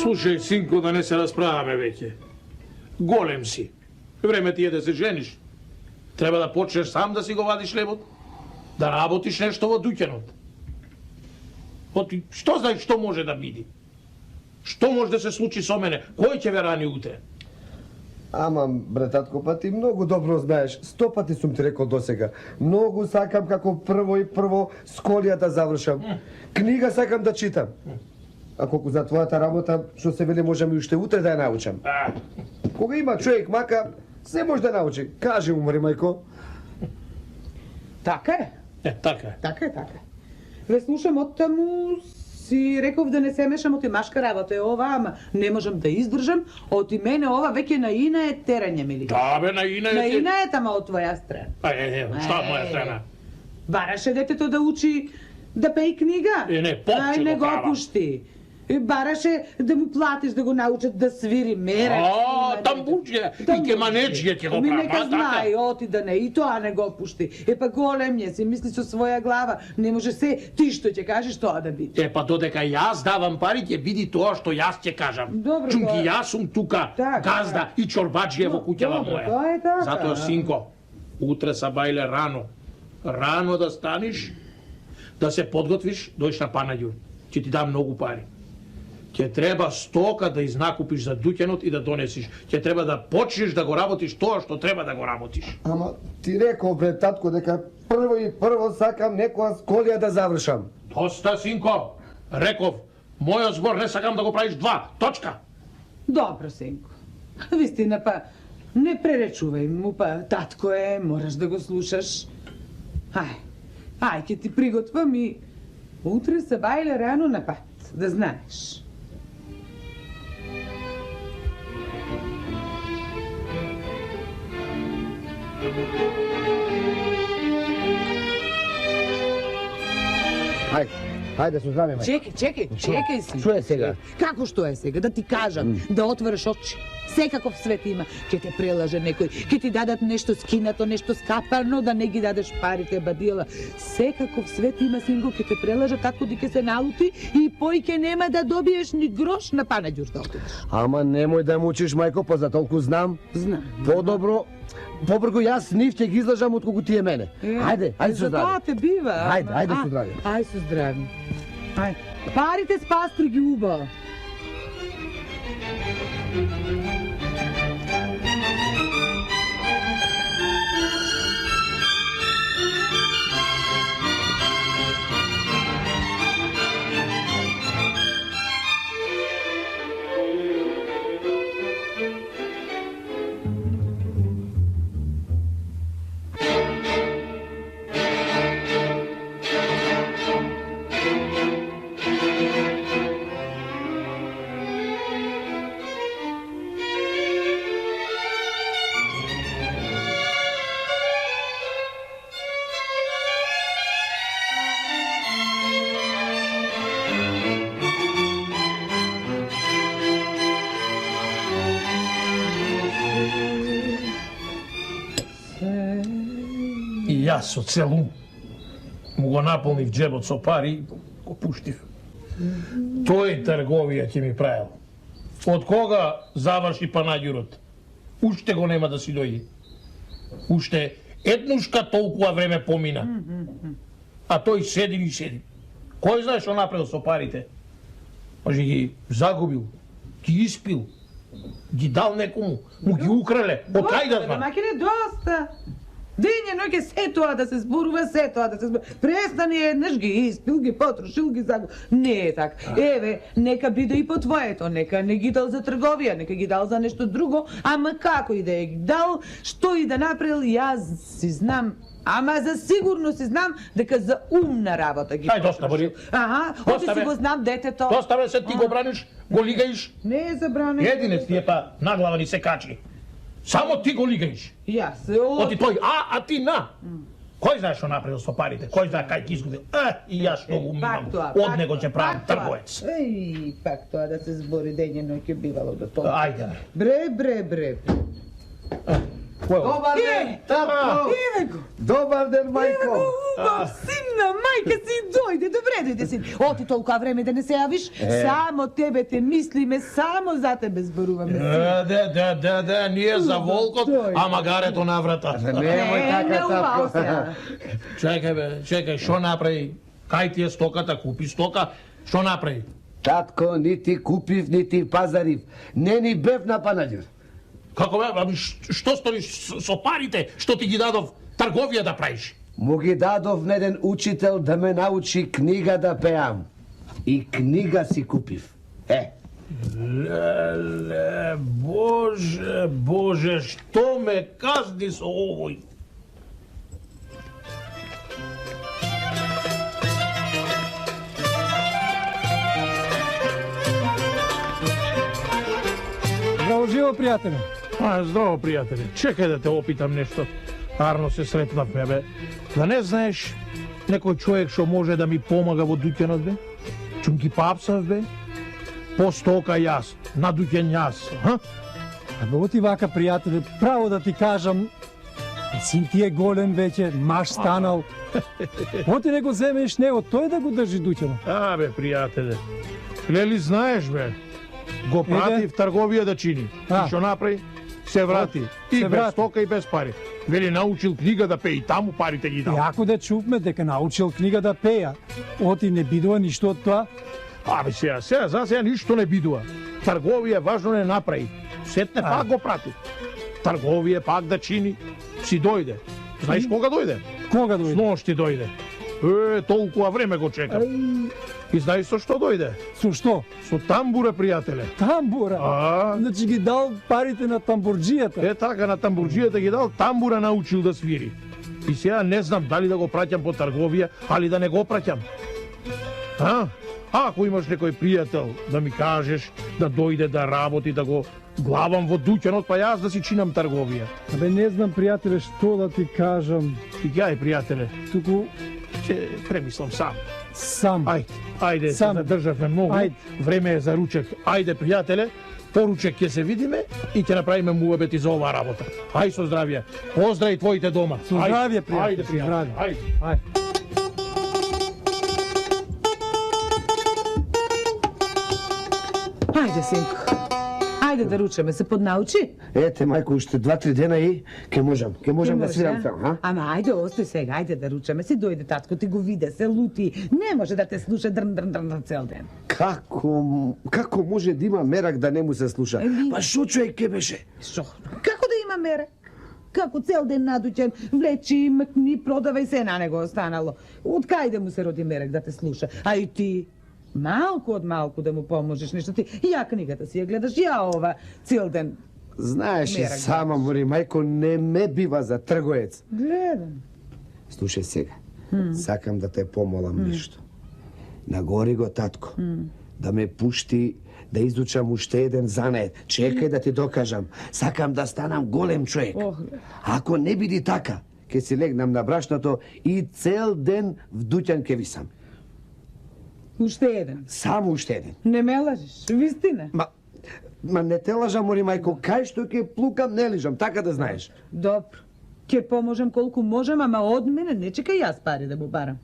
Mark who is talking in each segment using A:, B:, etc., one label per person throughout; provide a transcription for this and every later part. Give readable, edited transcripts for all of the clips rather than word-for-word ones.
A: Слушай, синко, да не се расправаме веќе. Голем си. Време ти е да се жениш. Треба да почнеш сам да си го вадиш лебот, да работиш нешто во дуќанот. Оти, што знаеш што може да биде? Што може да се случи со мене? Кој ќе ве рани утре?
B: Ама, брататко, па ти многу добро знаеш. 100 пати сум ти рекол досега. Многу сакам како прво сколија да завршам. Книга сакам да читам. А колку за твојата работа, што се вели, можам и уште утре да ја научам. Кога има човек мака, се може да научи. Кажи, умри, мајко.
C: Така е.
A: Така е.
C: Така е, така е. Ве слушам од таму, си реков да не се мешам, оти машка работа е ова, ама не можам да издржам, оти мене ова веќе наина е терање, мили.
A: Да, бе, наина е...
C: Наина е тама од твоја страна.
A: Што од моја страна?
C: Бараше детето да учи да пее книга.
A: Не, попче
C: не
A: го
C: го
A: права.
C: пушти. Бараше да му платиш да го научат да свири мерач.
A: Тамбуџија и кеманеџија ќе го
C: Ми
A: права,
C: нека
A: така?
C: знае, оти да не, и тоа не го пушти. Па голем е, си мисли со своја глава, не може се, ти што ќе кажеш тоа да биде.
A: Па додека јас давам пари, ќе биде тоа што јас ќе кажам.
C: Добро,
A: Чунки
C: тоа е.
A: јас сум тука,
C: Така,
A: газда и чорбаџија во куќава
C: Добро,
A: моја.
C: тоа е така.
A: Затоа, синко, утре са бајле рано. Рано да станеш, да се подготвиш, дојш на Панаѓур. Ќе ти дам многу пари. Ќе треба стока да изнакупиш за дуќанот и да донесиш. Ќе треба да почнеш да го работиш тоа што треба да го работиш.
B: Ама ти рекол, бре, татко, дека прво сакам некоја сколија да завршам.
A: Доста, синко. Реков, мојот збор не сакам да го правиш 2. Точка.
C: Добро, синко. Вистина, па, не преречувај му, па, татко е, мораш да го слушаш. Ај, ќе ти приготвам и утре се бајле рано на пат, да знаеш.
B: Хајде, со здраве, мајко.
C: Чекај си.
B: Што е сега?
C: Како што е сега? Да ти кажам, да отвориш очи. Секаков свет има. Ќе те прелаже некој, ќе ти дадат нешто скинато, нешто скапано, да не ги дадеш парите, бадила. Секаков свет има, синго, ќе те прелаже, татко ти ќе се налути и појќе нема да добиеш ни грош на Панаѓур да отидеш.
B: Ама немој да мучиш, мајко, па за толку знам.
C: Знам.
B: Побрзо јас нив ќе ги излажам отколку ти е мене. Ајде со
C: За тоа
B: здраве.
C: те бива.
B: Ајде со здраве.
C: Ајде со здраве. Ајде. Парите спастри ги уба.
A: И јас со цел ум му го наполнив джебот со пари и го пуштив. Тој трговија ќе ми правил. Од кога заврши Панаѓурот? Уште го нема да си дојде. Уште еднушка толкува време помина. А тој седи и седи. Кој знае што направил со парите? Може ги загубил, ги испил, ги дал некому, му ги украле. Од кај да знам?
C: Макине, доста. Ден и ноќе се тоа да се зборува, се тоа да се зборува. Престани еднаш, ги испил, ги потрошил, ги загубил. Не е така. Еве, нека биде и по твоето, нека не ги дал за трговија, нека ги дал за нешто друго, ама како и да ја ги дал, што и да направил, јас си знам. Ама за сигурно си знам дека за умна работа ги потрошил.
A: Доста, Бори.
C: Оти си го знам детето.
A: Доста бе, се ти го браниш, го лигаиш.
C: Не е забранено.
A: Единец ти е па на глава ни се качи. Само ти го лигаиш.
C: Јас.
A: Оти тој, а ти на. Кој знае што направил со парите? Кој знае кај ги изгубил? И јас што го имам. Од него ќе правам трговец.
C: Пак тоа да се збори дење ноќе бивало до тоа.
A: Ајде.
C: Бре.
B: Добар ден, татко!
C: Еве го!
B: Добар ден, мајко!
C: Убав сина, мајка си дојде, добре дојде син. Оти толкова време да не се јавиш, само тебе те мислиме, само за тебе зборуваме.
A: Да, ние за волкот, а магарето на врата.
B: Немој така,
C: убаво
B: татко.
A: Чекај, шо направи? Кај ти е стоката, купи стока, шо направи?
B: Татко, нити купив, нити пазарив. Не ни бев на панаѓер.
A: Како бе, ами што сториш со парите што ти ги дадов трговија да правиш?
B: Му ги дадов на еден учител да ме научи книга да пеам. И книга си купив.
A: Леле, Боже, што ме казни со овој?
D: Здраво живо, пријателе.
A: Здраво, пријателе. Чекај да те опитам нешто. Арно се сретнавме, бе. Да не знаеш некој човек што може да ми помага во дуќанот, бе? Чум ги папсав, бе? По стока јас, на дуќан јас, ха?
D: Абе, оти вака, пријателе, право да ти кажам, син ти е голем веќе, маш станал. Оти не го земеш него, тој да го држи дуќанот.
A: Бе, пријателе. Лели знаеш, бе? Го прати в трговија да чини. И што направи? Се врати. И без стока и без пари. Вели научил книга да пее и таму парите ги дал.
D: Ако да чувме дека научил книга да пеја, оти не бидува ништо од тоа.
A: Сега ништо не бидува. Трговија важно не направи. Сетне пак го прати. Трговија пак да чини. Си дојде. Знаеш кога дојде?
D: Кога дојде?
A: Сношти дојде. Толкова време го чекам. И знаеш со што дојде?
D: Со што?
A: Со тамбура, пријателе.
D: Тамбура? Значи ги дал парите на тамбурџијата.
A: Така, на тамбурџијата ги дал, тамбура научил да свири. И сега не знам дали да го праќам по трговија, али да не го праќам. Ако имаш некој пријател да ми кажеш да дојде да работи, да го главам во дуќанот, па јас да си чинам трговија.
D: Абе, не знам, пријателе, што да ти кажам.
A: Јај, пријателе,
D: туку
A: ќе премислам сам. Ајде, се задржавме многу. Време е за ручек. Ајде, пријателе, по ручек ќе се видиме и ќе направиме муабети за оваа работа. Ај со здравје. Поздрави твоите дома.
D: Со здравје, пријателе.
A: Ајде, пријателе. Ајде.
C: Ајде, синко. Ајде да ручаме, се поднаучи.
B: Ете, мајко, уште 2-3 дена и ке можам да свирам сам,
C: Ама ајде, остој сега, ајде да ручаме. Си дојде татко, ти го виде, се лути. Не може да те слуша дрн цел ден.
B: Како може да има мерак да не му се слуша? Па шо човек ке беше?
C: Шо? Како да има мерак? Како цел ден надуќен, влечи, мкни, продавај, се на него останало. Од кај да му се роди мерак да те слуша? А и ти? Малку од малку да му поможеш нешто ти. Ја книгата си ја гледаш, ја ова цел ден.
B: Знаеш и сама, мори, мајко, не ме бива за тргоец.
C: Гледам.
B: Слушај сега, сакам да те помолам нешто. Нагори го татко, да ме пушти да изучам уште еден занает. Чекај да ти докажам. Сакам да станам голем човек. Ако не биде така, ќе си легнам на брашното и цел ден в дуќан ќе висам.
C: Уште еден?
B: Само уште еден.
C: Не ме лажиш, вистина?
B: Ма не те лажам, мори мајко, кај што ќе плукам, не лижам, така да знаеш.
C: Добро, ќе поможам колку можам, ама од мене не чекај јас пари да му барам.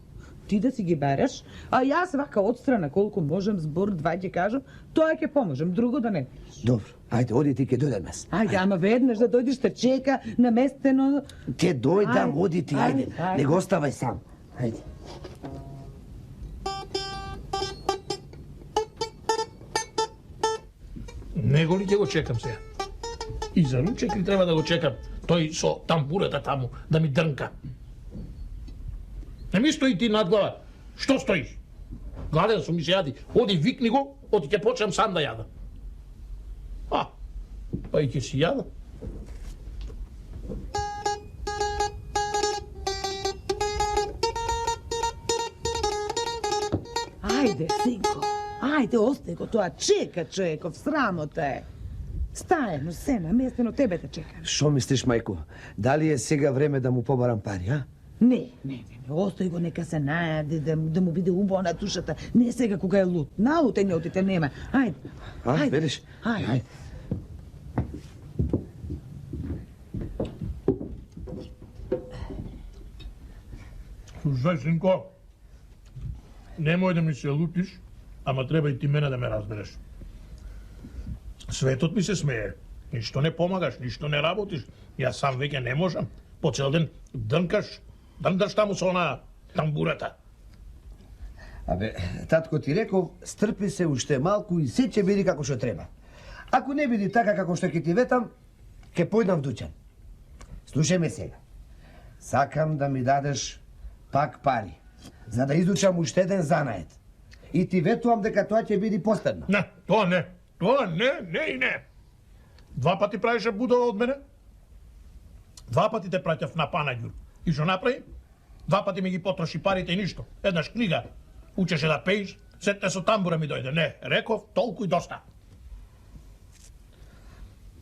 C: Ти да си ги бараш, а јас вака отстрана колку можам, збор, два ќе кажам, тоа ќе поможам, друго да не.
B: Добро, ајде, оди ти, ќе дојдам јас.
C: Ајде, ама веднаш да дојдеш, те чека, наместено.
B: Ќе дојдам, оди ти, ајде, не го оставај сам. Ајде.
A: Него ли ќе го чекам сега? И за ручек ли треба да го чекам? Тој со тамбурата таму, да ми дрнка. Не ми стои ти над глава. Што стоиш? Гладен сум, ми се јади. Оди, викни го, оди ќе почнем сам да јадам. Па и ќе си јадам.
C: Ајде, синко, ајде, остај го тоа, чека човеков, срамота е. Стајано, се наместено, тебе те чекам.
B: Шо мислиш, мајко? Дали е сега време да му побарам пари, а?
C: Не, остој го, нека се најаде, да му биде убаво на душата. Не сега кога е лут. Налутењотите нема. Ајде.
B: Велиш?
C: Ајде.
A: Слушај, синко, немој да ми се лутиш, ама треба и ти мене да ме разбереш. Светот ми се смее. Ништо не помагаш, ништо не работиш. Јас сам веќе не можам. По цел ден дрндаш таму со она тамбурата.
B: Абе, татко ти реков, стрпи се уште малку и се ќе биде како што треба. Ако не биде така како што ќе ти ветам, ќе појдам в дуќан. Слушај ме сега. Сакам да ми дадеш пак пари, за да изучам уште еден занает. И ти ветувам дека тоа ќе биде последно.
A: Не, тоа не. Тоа не, не и не. 2 пати правише будала од мене. 2 пати те праќав на Панаѓур. И што направи? 2 пати ми ги потроши парите и ништо. Еднаш книга. Учеше да пеиш, сетне со тамбура ми дојде. Не, реков, толку и доста.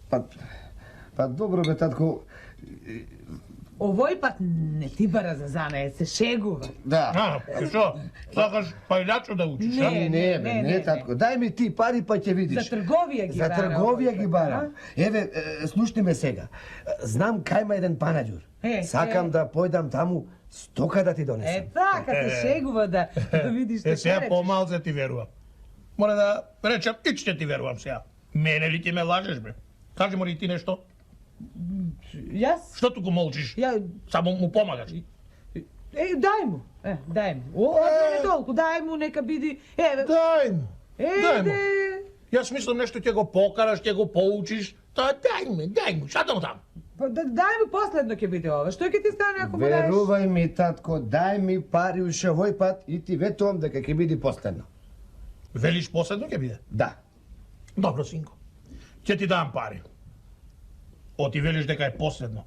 B: Па добро бе, татко.
C: Овој пат не ти бара за занае, се шегува.
B: Да.
A: И што? Сакаш пајлячо да учиш, а?
B: Не, татко. Дај ми ти пари па ќе видиш.
C: За трговија ги
B: За
C: бара.
B: трговија ги барам. Еве, слушни ме сега. Знам кај има еден Панаѓур. Сакам да појдам таму стока да ти донесам.
C: Така се шегува да видиш што
A: Сега
C: речеш.
A: помалце ти верувам. Мора да речам, и ќе ти верувам сега. Мене ли ти ме лажеш, бе? Кажи му ли ти нешто?
C: Јас?
A: Што туку молчиш?
C: Ја...
A: Само му помагаш.
C: Дај му. Дај му. Од мене толку, дај му, нека биди.
A: Дај му. Дај му.
C: Еде.
A: Јас мислам нешто ќе го покараш, ќе го поучиш. Та дај му, шатам таму.
C: Дај му последно ќе биде ова. Што ќе ти стане ако му даеш?
B: Верувај ми, татко, дај ми пари уште овој пат и ти ветувам дека ќе биде последно.
A: Велиш последно ќе биде?
B: Да.
A: Добро, синко. Ќе ти дам пари. Оти велиш дека е последно.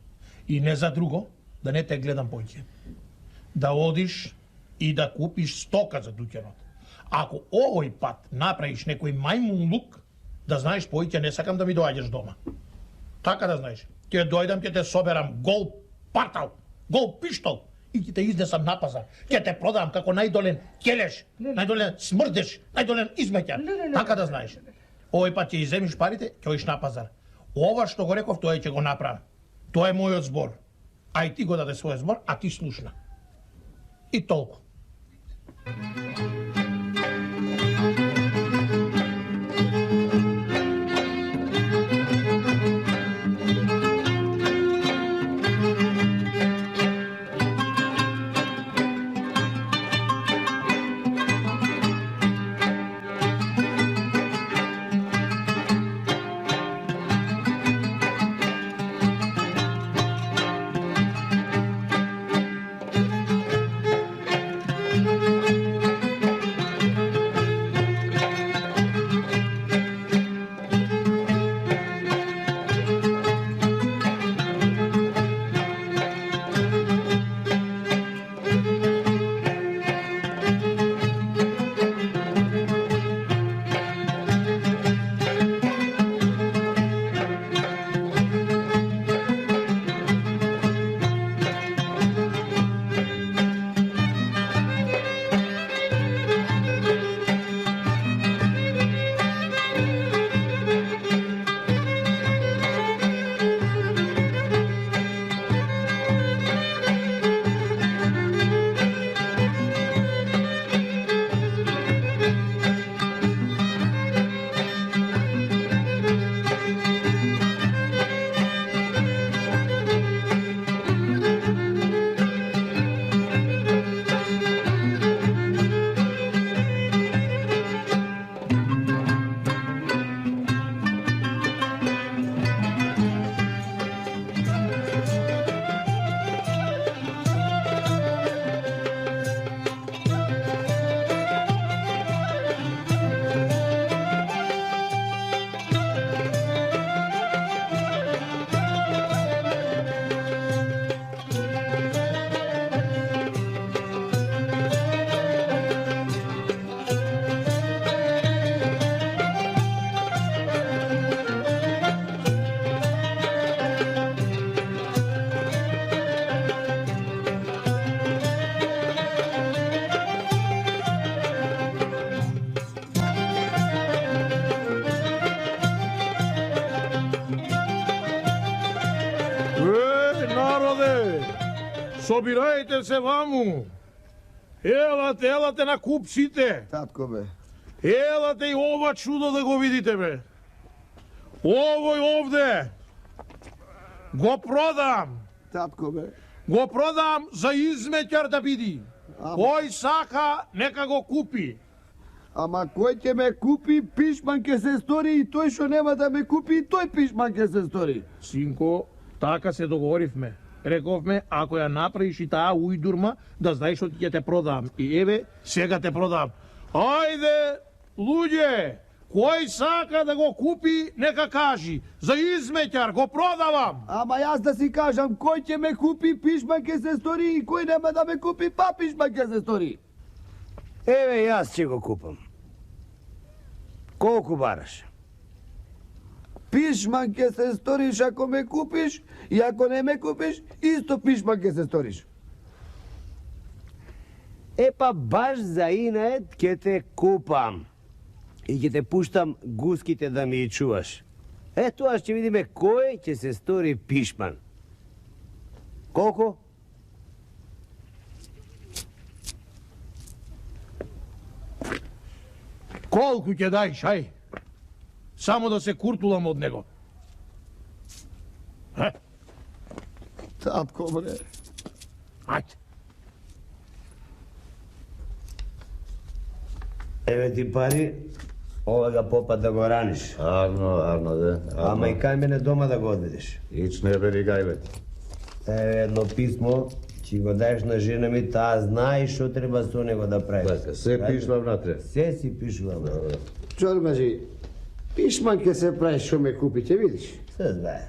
A: И не за друго, да не те гледам поќе. Да одиш и да купиш стока за дуќанот. Ако овој пат направиш некој мајмун лук, да знаеш поќе не сакам да ми доаѓаш дома. Така да знаеш. Ќе дојдам, ќе те соберам гол партал, гол пиштол и ќе те изнесам на пазар. Ќе те продам како најдолен келеш, најдолен смрдеш, најдолен измеќар. Така да знаеш. Овој пат ќе иземиш парите, ќе одиш на пазар. Ова што го реков, тоа ќе го направам. Тоа е мојот збор. А и ти го даде својот збор, а ти слушна. И толку. Собирајте се ваму. Елате на куп сите.
B: Татко бе.
A: Елате и ова чудо да го видите, бе. Овој овде го продам.
B: Татко бе.
A: Го продам за изметјар да биди. Кој сака, нека го купи.
B: Ама кој ќе ме купи, пишман ќе се стори и тој што нема да ме купи, и тој пишман ќе се стори.
A: Синко, така се договоривме. Рековме, ако ја направиш и таа ујдурма, да знаеш што ќе те продам. И еве, сега те продам. Ајде, луѓе, кој сака да го купи, нека кажи. За изметјар го продавам.
B: Ама јас да си кажам, кој ќе ме купи, пишман ќе се стори и кој нема да ме купи, па пишман ќе се стори.
E: Еве, јас ќе го купам. Колку бараш?
B: Пишман ќе се сториш ако ме купиш и ако не ме купиш, исто пишман ќе се сториш.
E: Па баш за инает ќе те купам. И ќе те пуштам гуските да ми ги чуваш. Тоа ќе видиме кој ќе се стори пишман. Колку?
A: Колку ќе дајш, ај? Само да се куртулам од него.
B: Татко бре.
A: Ајде.
E: Еве ти пари, ова га попад да го раниш.
F: Арно, да.
E: Ама и кај мене дома да го одведеш.
F: Ич не бери гајле.
E: Еве едно писмо, ќе го даеш на жена ми, таа знае што треба со него да прави.
F: Така, се пишла внатре.
E: Се си пишувам.
B: Чорбажи, пишман ќе се прави што ме купи, ќе видиш.
E: Се знае.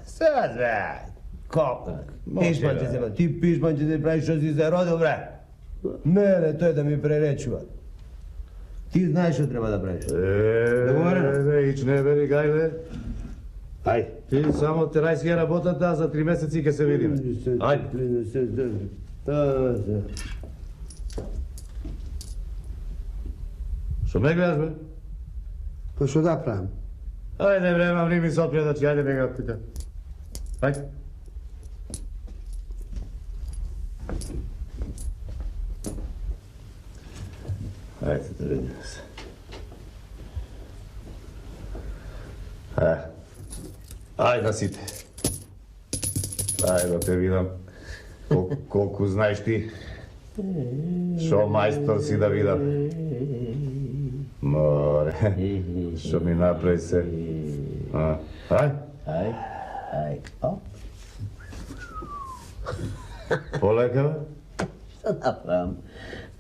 E: Колку? Пишман ќе се прави. Ти пишман ќе се прави што си се родил, бре. Не, тој да ми преречува. Ти знаеш што треба да правиш. Договорено?
F: Ич не бери гајле.
E: Ајде.
F: Ти само терај си ја работата, а за 3 месеци ќе се видиме. Ајде. Што ме гледаш, бе?
B: Па што да правам?
F: Ајде, бре, мам, не ми се отпредачи, ајде, бега од тука. Ајде. Ајде, да видим се. Ајде да сите. Ајде да те видам колку знаеш ти. Шо мајстор си да видам. Море, шо ми направи се. Ај.
E: Оп.
F: Полека, бе?
E: Што направам?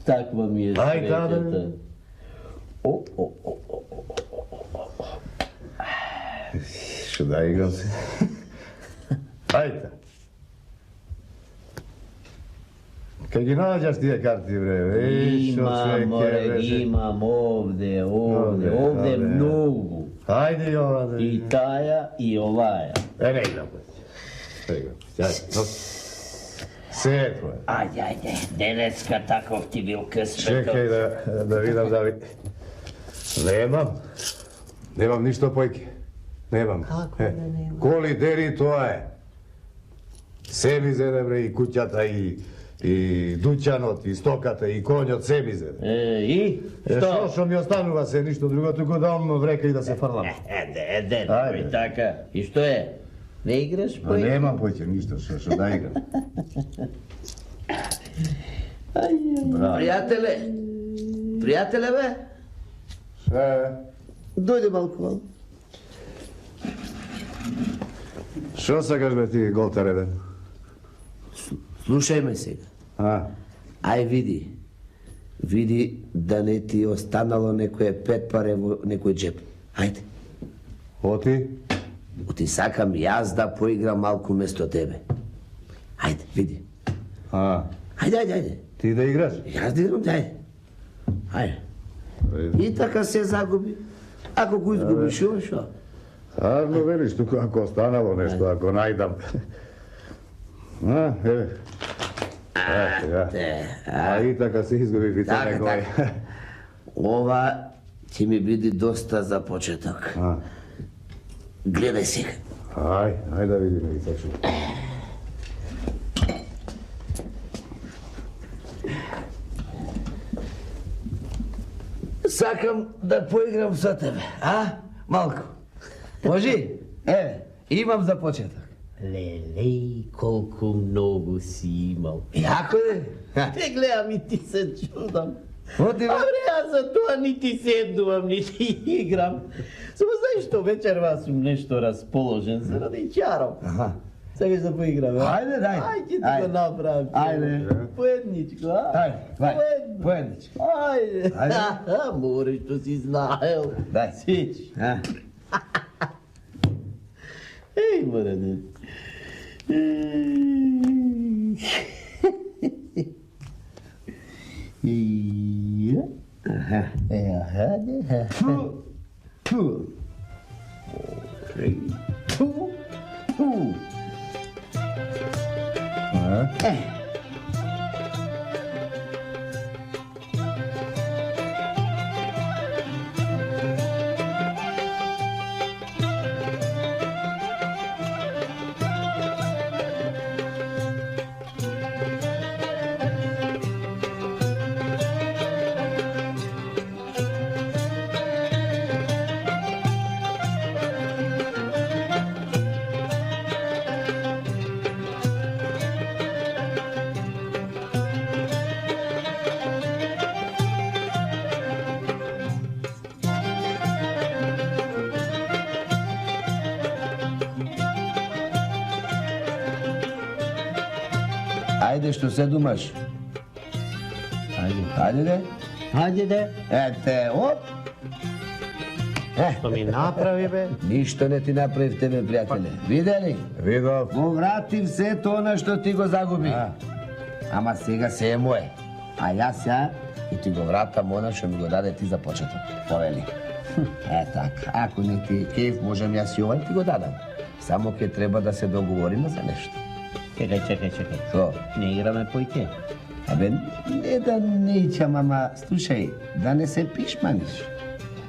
E: Таква ми е
F: Ај, да,
E: среќата.
F: Шо да играм се. Ајде. Кај ги наđаш тие карти, бре?
E: Имам, море, имам овде многу.
F: Ајде, Јоване.
E: И таја, и оваја.
F: Не играм, бе. Не играм. Ајде, носи. Се е твое.
E: Ајде, денеска таков ти бил късмет.
F: Чекај да видам дали... Немам ништо појке. Немам.
E: Како да нема?
F: Коли дери тоа е. Се ми зеде, бре, и куќата, и дуќанот, и стоката, и конјот, се ми зеде.
E: И?
F: Што ми останува се, ништо друго, туку да врека и да се фрлам.
E: Еде,
F: Ајде.
E: и така. И што е? Не играш
F: Ма
E: пој?
F: немам појке ништо, што да играм.
E: Пријателе, бе?
F: Ше,
E: Дојде малку, малку.
F: што сакаш, бе, ти, голтар еден?
E: Слушај ме сега. Ај види. Види да не ти останало некое 5 паре во некој джеп. Ајде.
F: Оти?
E: Оти сакам јас да поиграм малку место тебе. Ајде, види. Ајде.
F: Ти да играш?
E: Јас да играм, ајде. Ајде. И така се загуби. Ако го изгубиш, шо?
F: Арно велиш, туку ако останало нешто, ако најдам. Еве. А и така се изгуби питање гој.
E: Така. Ова ќе ми биде доста за почеток. Гледај сега.
F: Ај да видиме и точно.
E: сакам да поиграм со тебе, а? Малку. Може? Еве, имам за почеток.
G: Лелей, колко много си имал.
E: Јако де?
G: Те гледам и ти се чудам.
E: Оти бе.
G: Абре, аз за тоа нити седнувам, нити играм. Само знаеш што, вечерва сум нешто расположен заради чаром.
E: Аха.
G: Сакаш да поиграме?
E: Ајде, дај.
G: Ајде ти
E: Ајде.
G: го направам.
E: Ајде.
G: Поедничко, а?
E: Ајде, вај, поедничко.
G: Ајде.
E: Ајде.
G: Море што си знаел.
E: Дај.
G: Сич.
E: А?
G: Еј, моране. Ја.
E: Аха.
G: Ајде.
E: Фу. Фу.
G: Ту. Ту.
E: Ајде, што се думаш?
G: Ајде.
E: Ајде де.
G: Ајде де.
E: Ете, оп.
G: Што ми направи, бе?
E: Ништо не ти направив тебе, пријателе. Видели?
F: Видов.
E: Го вратив се тоа што ти го загуби. Ама сега се е моje. А јас ја и ти го вратам она што ми го даде ти за почеток. Повели. Така, ако не ти е кеф, можам јас и овај ти го дадам. Само ќе треба да се договориме за нешто.
G: Чекај.
E: Што?
G: Не играме појке.
E: Абе, не да неќам, ама слушај, да не се пишманиш.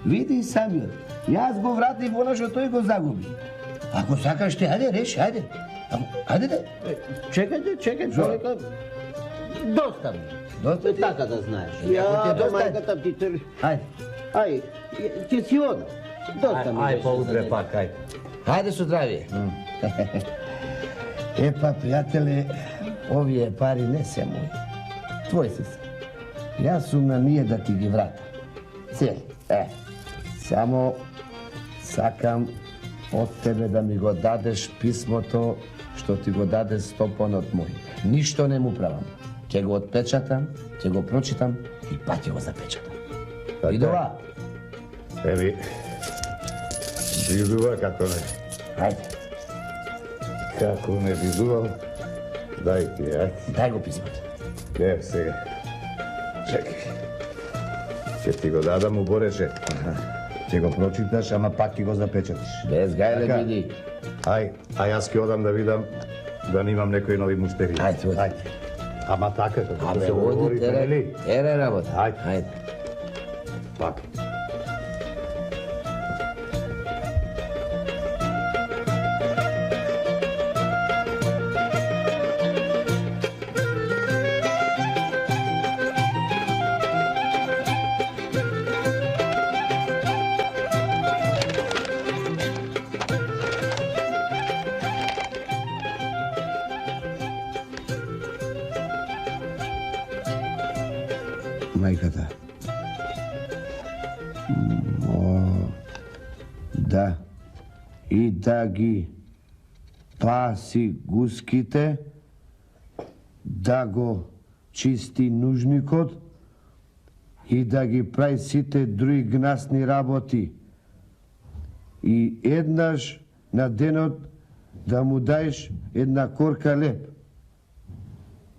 E: Види самиот, јас го вратив она што тој го загуби. Ако сакаш ти, ајде, реши, ајде. Ајде де.
G: Чекај, човека. Доста ми.
E: Доста ти?
G: Така да знаеш.
E: Ако ти е доста,
G: мајката ти трли.
E: Ајде.
G: Ај, ќе си одам. Доста ми
F: Ај,
G: беше
F: поутре
G: за
F: пак, ај.
E: Ајде со здравие. Епа, пријателе, овие пари не се мои. Твои си се. Јас сум на ние да ти ги вратам. Цели. Само сакам од тебе да ми го дадеш писмото што ти го даде Стопанот мој. Ништо не му правам. Ќе го отпечатам, ќе го прочитам и па ќе го запечатам. Видова?
F: Еми, видува како не.
E: Ајде,
F: Како не видувам. Дај ти, ајде.
E: дај го писмото.
F: Ево сега. Чекай. Ќе ти го дадам у Бореше. Ќе го прочиташ, ама пак ќе го запечатиш.
E: Без гајле
F: Така.
E: биди.
F: Ај, а јас ќе одам да видам да немам некои нови муштери.
E: Ајде, оди.
F: Ама така, како
E: Абе,
F: се
E: оди,
F: говори, нели?
E: тере работа.
F: Ајде.
E: Ајде.
F: Пак.
E: Мајката. Да. И да ги паси гуските, да го чисти нужникот и да ги прави сите други гнасни работи. И еднаш на денот да му даеш една корка леп.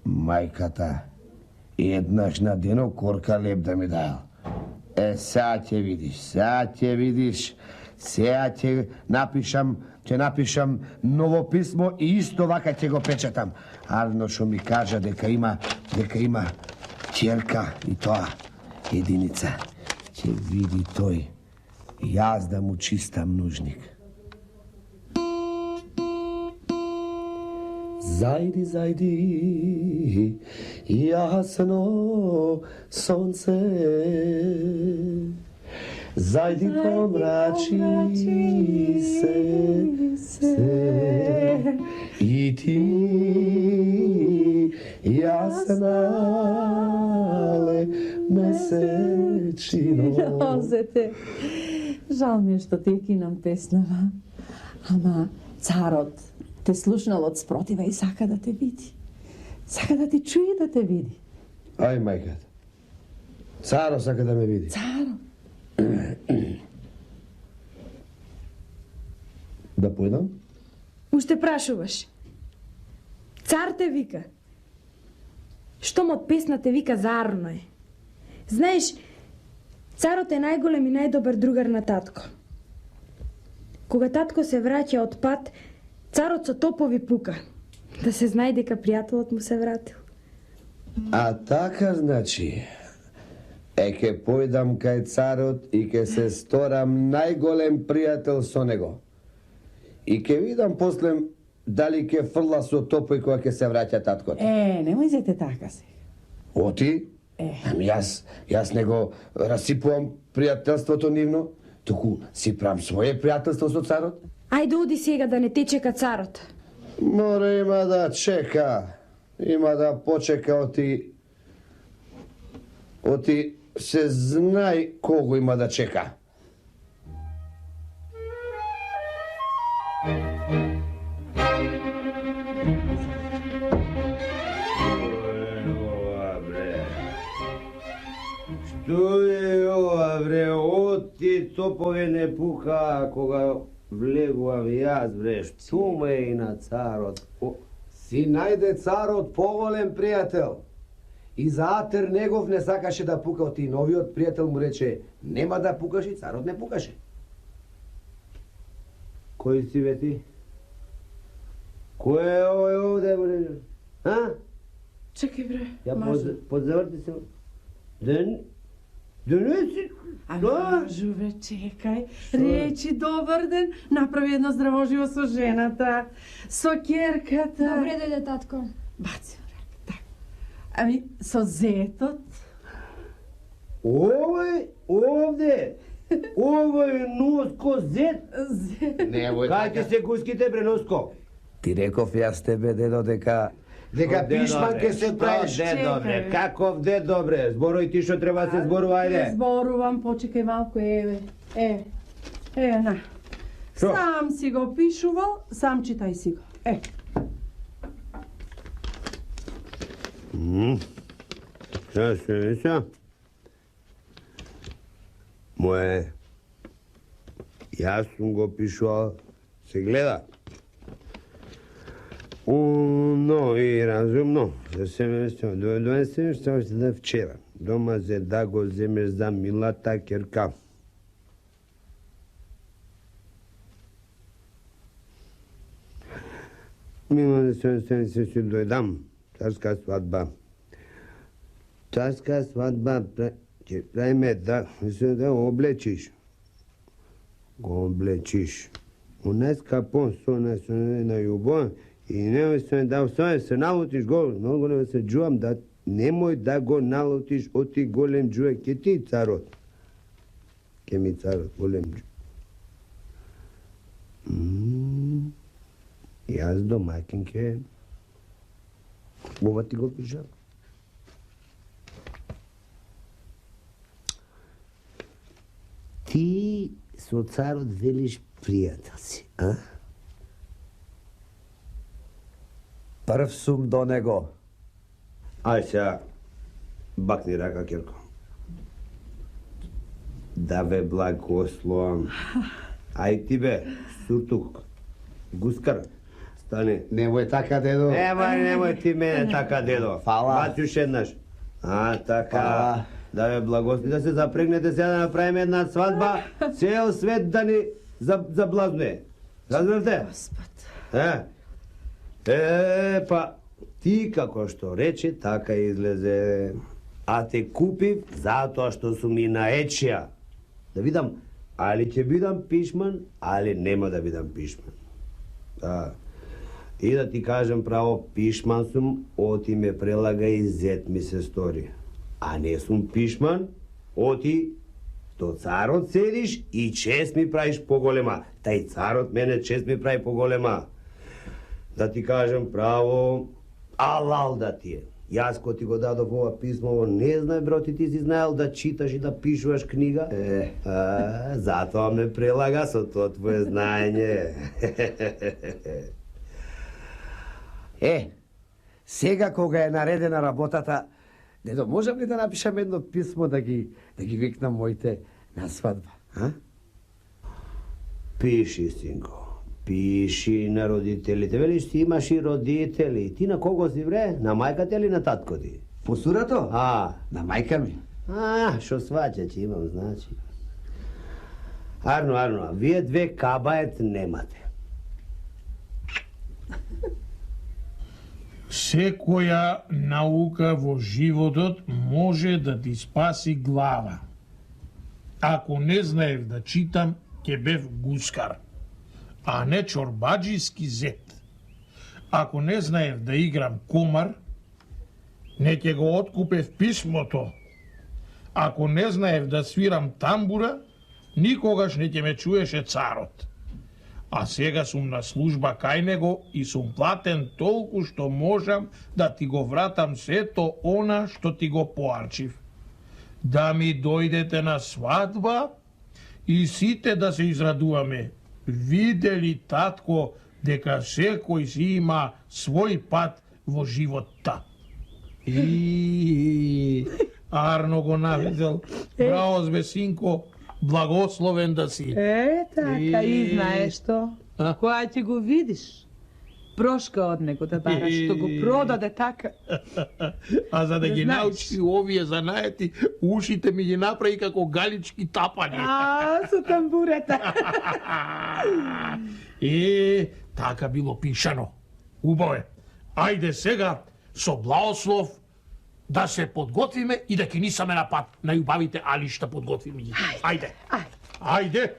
E: Мајката, еднаш на денот корка леп да ми даел. Сега ќе видиш, сега ќе напишам ново писмо и исто вака ќе го печатам. Арно што ми кажа дека има ќерка и тоа единица. Ќе види тој, јас да му чистам нужник. Зајди, јасно сонце, Zajdi pomrači se i ti jasnale mesečino.
H: Jozete, žal mi je što ti kinam pesnava. Ама царот те слушнал од спротива и сака да те види. Сака да те чуе и да те види.
B: Ај, мајката. Царо сака да ме види.
H: Царо.
B: Да појдам?
I: Уште прашуваш. Цар те вика. Штом од песна те вика зарно е. Знаеш, царот е најголем и најдобар другар на татко. Кога татко се враќа од пат, царот со топови пука. Да се знае дека пријателот му се вратил.
B: А така значи, ке појдам кај царот и ке се сторам најголем пријател со него. И ке видам после дали ке фрла со топој кога ке се враќа таткото.
H: Немој зете така се.
B: Оти? Ами јас не го расипувам пријателството нивно, туку си правам своје пријателство со царот.
I: Ајде оди сега да не те чека царот.
B: Мора има да чека. Има да почека оти се знај кого има да чека.
E: Што е ова, бре? Оти топове не пука кога влегувам јас, бре. Што ме и на царот?
B: Си најде царот поголем пријател. И за атер негов не сакаше да пука, оти новиот пријател му рече нема да пукаш и царот не пукаше.
E: Кој си бе ти? Кој е овој овде, бре? А?
C: Чекай, бре.
E: Ја
C: Мажу.
E: подзаврти се. Да не си...
C: Мажу, бре, чекај. Речи добар ден. Направи едно здраво живо со жената. Со керката.
I: Добре дојде, татко.
C: Баци, бре. Так. Ами, со зетот.
E: Овој овде. Овој Носко зет. Кај ти се гуските, бре, Носко?
B: Ти реков јас тебе, дедо, дека пишман ке се правиш.
E: Дедо, бре, каков дедо, бре? Зборој ти што треба се зборува, ајде.
C: Зборувам, почекај малку, еве. На.
E: Шо?
C: Сам си го пишувал, сам читај си го.
E: Што? Моје, јас сум го пишувал, се гледа. Умно и разумно. За семејство, донесем што още да вчера. Дома зе да го земеш за милата керка. Мило се си дојдам. Царска свадба. Царска свадба ќе правиме да се облечиш. Го облечиш. У нас капон со нас на љубов и немој се налутиш го, многу не се джувам да немој да го налутиш оти голем джуе ке ти царот. Ке ми царот голем джуе. Јас домакин ке ова ти го пишам. Ти со царот велиш пријател си, а?
B: Прв сум до него.
E: Ај сега, бакни рака, Керко. Да ве благословам. Ај ти бе, суртук, гускар, стани.
B: Немој така, дедо.
E: Немој ти мене така, дедо.
B: Фала.
E: Баци еднаш. А, така.
B: Фала.
E: Да ве благословам, да се запрегнете сега да направиме една свадба, цел свет да ни заблазнуе. Разберете?
C: Господ.
E: Па, ти како што рече, така излезе. А те купив затоа што сум и наечија. Да видам, али ќе бидам пишман, али нема да бидам пишман. Да. И да ти кажам право, пишман сум, оти ме прелага и зет ми се стори. А не сум пишман, оти До царот седиш и чест ми правиш поголема. Тај царот мене чест ми прави поголема. Да ти кажем право, алал да ти е. Јас ко ти го дадов ова писмо, не знае, броти, ти си знаел да читаш и да пишуваш книга? Затоа ме прелага со тоа твое знаење.
B: Сега кога е наредена работата, дедо, можам ли да напишам едно писмо да ги викнам моите на свадба, а?
E: Пиши, синко. Пиши на родителите. Велиш, ти имаш и родители. Ти на кого си, вре? На мајката или на татко ти?
B: Посурато?
E: На
B: мајка ми.
E: Шо сваќа, че имам, значи. Арно, вие две кабает немате.
A: Секоја наука во животот може да ти спаси глава. Ако не знаев да читам, ќе бев гускар, а не чорбаджиски зет. Ако не знаев да играм комар, не ќе го откупев писмото. Ако не знаев да свирам тамбура, никогаш не ќе ме чуеше царот. А сега сум на служба кај него и сум платен толку што можам да ти го вратам сето она што ти го поарчив. Да ми дојдете на свадба и сите да се израдуваме. Видели, татко, дека секој си има свој пат во животта. Арно го навидел. Браво, збе, синко, благословен да си.
C: Така, и знаеш што? Која ќе го видиш, прошка од него да бараш, што го продаде така.
A: А за да ги
C: знаеш.
A: научи овие занаети, ушите ми ги направи како галички тапани.
C: Со тамбурата.
A: Така било пишано. Убаво е. Ајде сега, со благослов, да се подготвиме и да кинисаме на пат. Најубавите алишта подготвиме ги. Ајде.